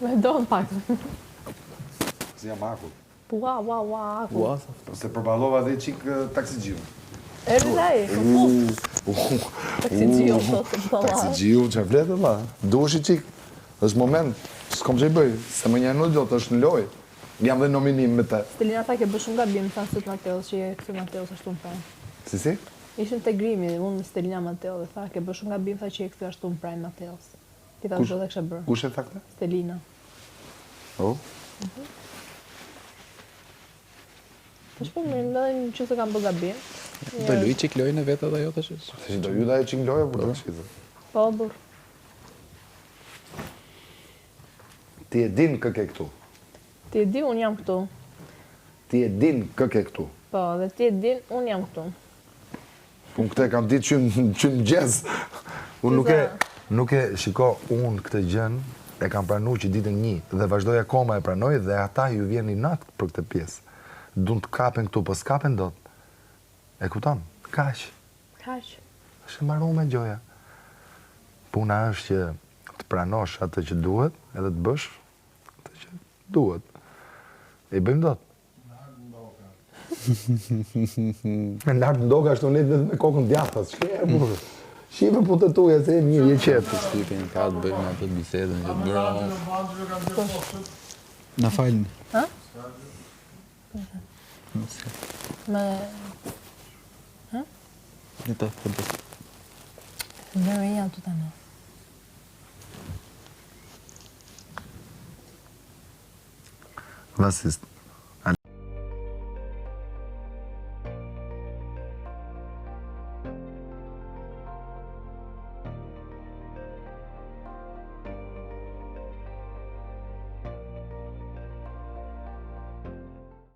Me do në pak. Si jam aku. Ua, aku. Se përballova dhe qik taksixiu. Erdhi ai, taksixiu thotë të Taksixiu, që fletë dhe, duhesh i qik. është moment, s'kom që i bëj, se më një në gjotë është në loj. Jam dhe nominim me te. Stelina tha ke bë shumë gabim, tha sot Mateos, që je këtë Mateos ashtu në prajmë. Si? Ishën te grimi, unë me Stelina Mateo dhe tha ke bë shumë gabim, tha që je këtë ashtu në prajmë Mateos. Ti tha çdo dhe kisha bërë. Kush e tha këtë? Stelina. Oh. Tash po më ndajnë që se kam bë gabim. Do luaj çik lojën e vet edhe ajo tash. Se do ju daj çik lojë për të. Po burr. Ti e din kë ke këtu. Ti e di, unë jam këtu. Ti e din kë ke këtu. Po, dhe ti e din, unë jam këtu. Unë këte kam ditë që në gjez. Unë nuk e shiko, unë këtë gjën e kam pranu që ditën 1 dhe vazhdoj akoma e pranoj dhe ata ju vjen i natë për këtë pjesë. Dun të kapen këtu, po s'kapen dot. E kupton? Kaq. Është mbaru me gjoja. Puna është që të pranosh atë që duhet, edhe të bësh atë që duhet. E bëjmë dot. Me lartë ndoka ashtu ne me kokën djathtas. Shive po të tuja se e mirë, je qetë. Stipin ka të bëjmë atë bisedën që bëra. Na falni. Ha? Me... Ha? Në të përdo. Ndërë janë të të në. Vasist.